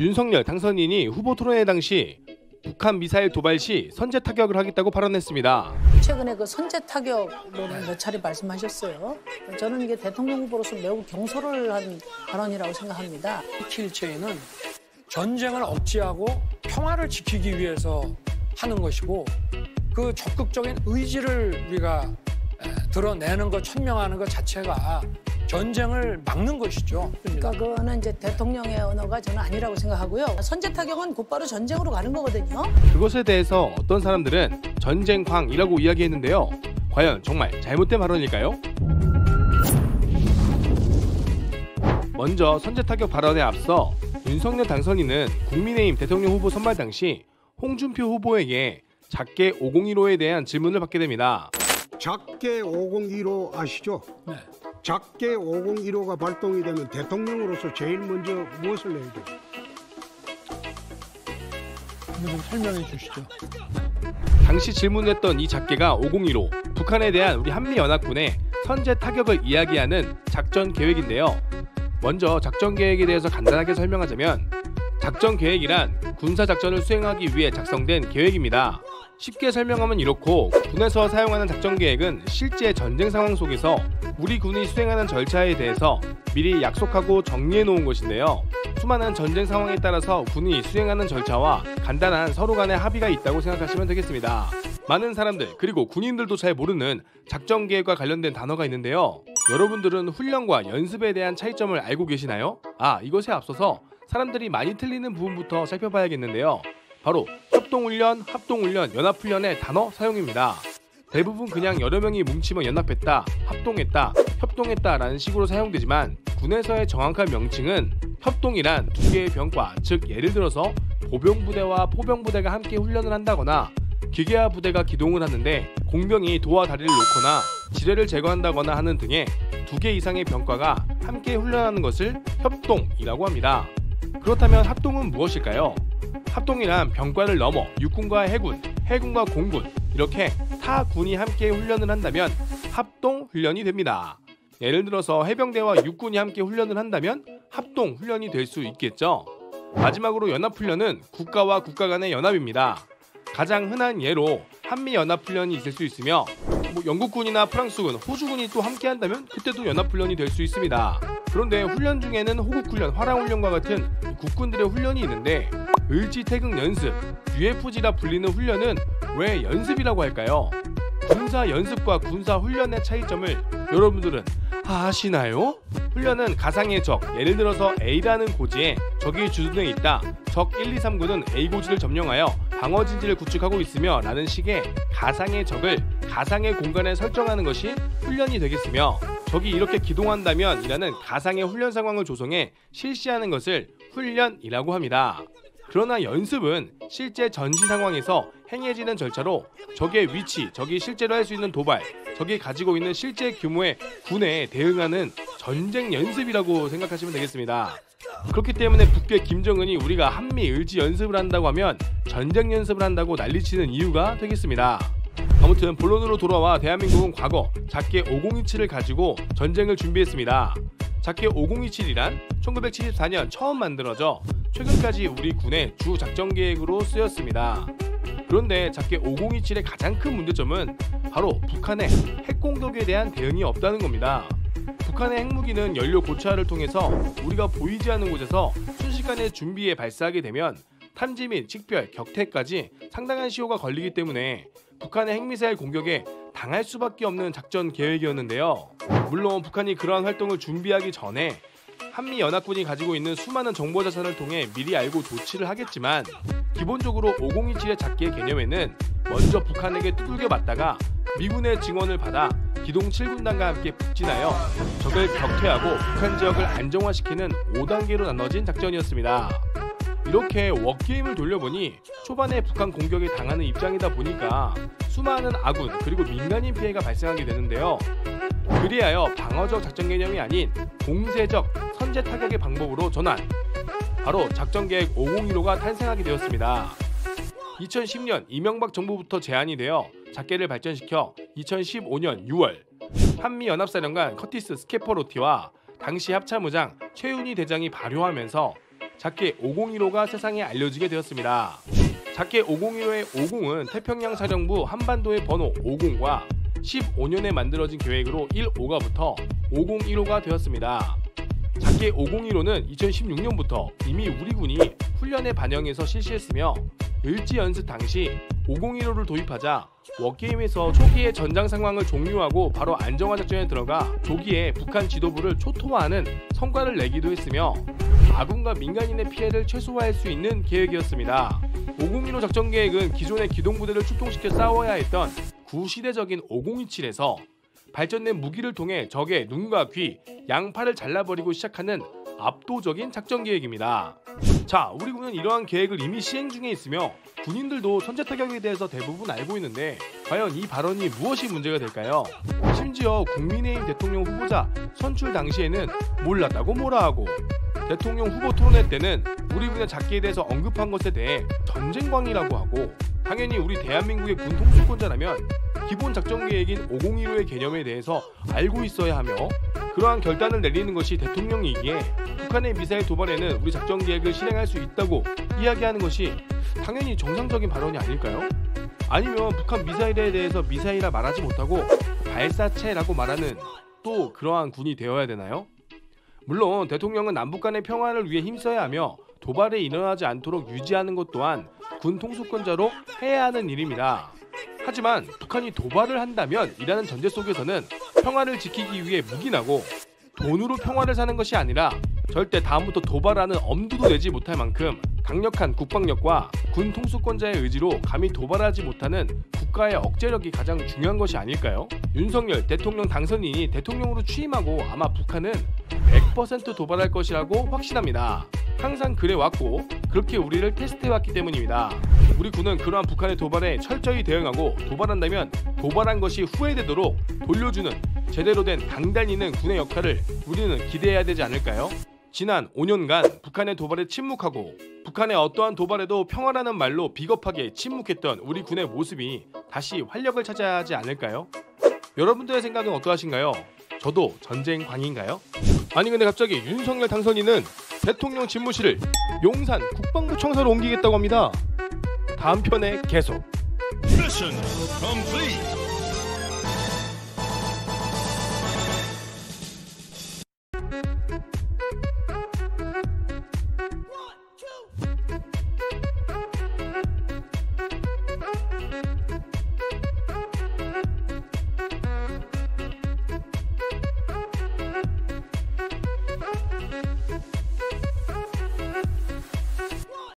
윤석열 당선인이 후보 토론회 당시 북한 미사일 도발 시 선제 타격을 하겠다고 발언했습니다. 최근에 그 선제 타격으로는 몇 차례 말씀하셨어요. 저는 이게 대통령 후보로서 매우 경솔을 한 발언이라고 생각합니다. 킬체인은 전쟁을 억제하고 평화를 지키기 위해서 하는 것이고 그 적극적인 의지를 우리가 드러내는 것, 천명하는 것 자체가 전쟁을 막는 것이죠. 그러니까 그거는 이제 대통령의 언어가 저는 아니라고 생각하고요. 선제 타격은 곧바로 전쟁으로 가는 거거든요. 그것에 대해서 어떤 사람들은 전쟁광이라고 이야기했는데요. 과연 정말 잘못된 발언일까요? 먼저 선제 타격 발언에 앞서 윤석열 당선인은 국민의힘 대통령 후보 선발 당시 홍준표 후보에게 작게 501호에 대한 질문을 받게 됩니다. 작게 501호 아시죠? 네. 작게 501호가 발동이 되면 대통령으로서 제일 먼저 무엇을 해야 돼요? 좀 설명해 주시죠. 당시 질문했던 이 작계가 501호, 북한에 대한 우리 한미연합군의 선제 타격을 이야기하는 작전 계획인데요. 먼저 작전 계획에 대해서 간단하게 설명하자면 작전 계획이란 군사 작전을 수행하기 위해 작성된 계획입니다. 쉽게 설명하면 이렇고, 군에서 사용하는 작전 계획은 실제 전쟁 상황 속에서 우리 군이 수행하는 절차에 대해서 미리 약속하고 정리해 놓은 것인데요. 수많은 전쟁 상황에 따라서 군이 수행하는 절차와 간단한 서로 간의 합의가 있다고 생각하시면 되겠습니다. 많은 사람들, 그리고 군인들도 잘 모르는 작전 계획과 관련된 단어가 있는데요. 여러분들은 훈련과 연습에 대한 차이점을 알고 계시나요? 이것에 앞서서 사람들이 많이 틀리는 부분부터 살펴봐야겠는데요. 바로 협동훈련, 합동훈련, 연합훈련의 단어 사용입니다. 대부분 그냥 여러 명이 뭉치면 연합했다, 합동했다, 협동했다 라는 식으로 사용되지만 군에서의 정확한 명칭은 협동이란 두 개의 병과, 즉 예를 들어서 보병부대와 포병부대가 함께 훈련을 한다거나 기계화 부대가 기동을 하는데 공병이 도와 다리를 놓거나 지뢰를 제거한다거나 하는 등의 두 개 이상의 병과가 함께 훈련하는 것을 협동이라고 합니다. 그렇다면 합동은 무엇일까요? 합동이란 병과를 넘어 육군과 해군, 해군과 공군 이렇게 타 군이 함께 훈련을 한다면 합동 훈련이 됩니다. 예를 들어서 해병대와 육군이 함께 훈련을 한다면 합동 훈련이 될 수 있겠죠. 마지막으로 연합훈련은 국가와 국가 간의 연합입니다. 가장 흔한 예로 한미연합훈련이 있을 수 있으며 영국군이나 프랑스군, 호주군이 또 함께 한다면 그때도 연합훈련이 될 수 있습니다. 그런데 훈련 중에는 호국훈련, 화랑훈련과 같은 국군들의 훈련이 있는데 을지태극 연습, UFG라 불리는 훈련은 왜 연습이라고 할까요? 군사 연습과 군사 훈련의 차이점을 여러분들은 아시나요? 훈련은 가상의 적, 예를 들어서 A라는 고지에 적이 주둔해 있다. 적 1, 2, 3군은 A 고지를 점령하여 방어진지를 구축하고 있으며 라는 식의 가상의 적을 가상의 공간에 설정하는 것이 훈련이 되겠으며, 적이 이렇게 기동한다면 이라는 가상의 훈련 상황을 조성해 실시하는 것을 훈련이라고 합니다. 그러나 연습은 실제 전시 상황에서 행해지는 절차로 적의 위치, 적이 실제로 할 수 있는 도발, 적이 가지고 있는 실제 규모의 군에 대응하는 전쟁 연습이라고 생각하시면 되겠습니다. 그렇기 때문에 북괴 김정은이 우리가 한미 을지 연습을 한다고 하면 전쟁 연습을 한다고 난리치는 이유가 되겠습니다. 아무튼 본론으로 돌아와 대한민국은 과거 작계 5027을 가지고 전쟁을 준비했습니다. 작계 5027이란 1974년 처음 만들어져 최근까지 우리 군의 주 작전 계획으로 쓰였습니다. 그런데 작계 5027의 가장 큰 문제점은 바로 북한의 핵공격에 대한 대응이 없다는 겁니다. 북한의 핵무기는 연료 고체화를 통해서 우리가 보이지 않는 곳에서 순식간에 준비해 발사하게 되면 탐지 및 식별, 격퇴까지 상당한 시효가 걸리기 때문에 북한의 핵미사일 공격에 당할 수밖에 없는 작전 계획이었는데요. 물론 북한이 그러한 활동을 준비하기 전에 한미연합군이 가지고 있는 수많은 정보 자산을 통해 미리 알고 조치를 하겠지만, 기본적으로 5027의 작계 개념에는 먼저 북한에게 두들겨 맞다가 미군의 증언을 받아 기동 7군단과 함께 북진하여 적을 격퇴하고 북한 지역을 안정화시키는 5단계로 나눠진 작전이었습니다. 이렇게 워게임을 돌려보니 초반에 북한 공격에 당하는 입장이다 보니까 수많은 아군 그리고 민간인 피해가 발생하게 되는데요. 그리하여 방어적 작전 개념이 아닌 공세적 선제 타격의 방법으로 전환, 바로 작전계획 5015가 탄생하게 되었습니다. 2010년 이명박 정부부터 제안이 되어 작계를 발전시켜 2015년 6월 한미연합사령관 커티스 스케퍼로티와 당시 합참의장 최윤희 대장이 발효하면서 작게 5015가 세상에 알려지게 되었습니다. 작게 5015의 50은 태평양 사령부 한반도의 번호 50과 15년에 만들어진 계획으로 15가 붙어 5015가 되었습니다. 작게 5015는 2016년부터 이미 우리 군이 훈련에 반영해서 실시했으며 을지연습 당시 5015를 도입하자 워게임에서 초기의 전장 상황을 종료하고 바로 안정화 작전에 들어가 조기에 북한 지도부를 초토화하는 성과를 내기도 했으며 아군과 민간인의 피해를 최소화할 수 있는 계획이었습니다. 5015 작전 계획은 기존의 기동부대를 출동시켜 싸워야 했던 구시대적인 5027에서 발전된 무기를 통해 적의 눈과 귀, 양팔을 잘라버리고 시작하는 압도적인 작전 계획입니다. 자, 우리 군은 이러한 계획을 이미 시행 중에 있으며 군인들도 선제 타격에 대해서 대부분 알고 있는데 과연 이 발언이 무엇이 문제가 될까요? 심지어 국민의힘 대통령 후보자 선출 당시에는 몰랐다고 뭐라 하고 대통령 후보 토론회 때는 우리 군의 작기에 대해서 언급한 것에 대해 전쟁광이라고 하고 당연히 우리 대한민국의 군 통수권자라면 기본 작전 계획인 5015의 개념에 대해서 알고 있어야 하며 그러한 결단을 내리는 것이 대통령이기에 북한의 미사일 도발에는 우리 작전 계획을 실행할 수 있다고 이야기하는 것이 당연히 정상적인 발언이 아닐까요? 아니면 북한 미사일에 대해서 미사일이라 말하지 못하고 발사체라고 말하는 또 그러한 군이 되어야 되나요? 물론 대통령은 남북 간의 평화를 위해 힘써야 하며 도발이 일어나지 않도록 유지하는 것 또한 군 통수권자로 해야 하는 일입니다. 하지만 북한이 도발을 한다면 이라는 전제 속에서는 평화를 지키기 위해 묵인하고 돈으로 평화를 사는 것이 아니라 절대 다음부터 도발하는 엄두도 내지 못할 만큼 강력한 국방력과 군 통수권자의 의지로 감히 도발하지 못하는 국가의 억제력이 가장 중요한 것이 아닐까요? 윤석열 대통령 당선인이 대통령으로 취임하고 아마 북한은 100% 도발할 것이라고 확신합니다. 항상 그래왔고 그렇게 우리를 테스트해왔기 때문입니다. 우리 군은 그러한 북한의 도발에 철저히 대응하고 도발한다면 도발한 것이 후회되도록 돌려주는 제대로 된 강단이 있는 군의 역할을 우리는 기대해야 되지 않을까요? 지난 5년간 북한의 도발에 침묵하고 북한의 어떠한 도발에도 평화라는 말로 비겁하게 침묵했던 우리 군의 모습이 다시 활력을 찾아야 하지 않을까요? 여러분들의 생각은 어떠하신가요? 저도 전쟁광인가요? 아니 근데 갑자기 윤석열 당선인은 대통령 집무실을 용산 국방부 청사로 옮기겠다고 합니다. 다음 편에 계속. Mission complete.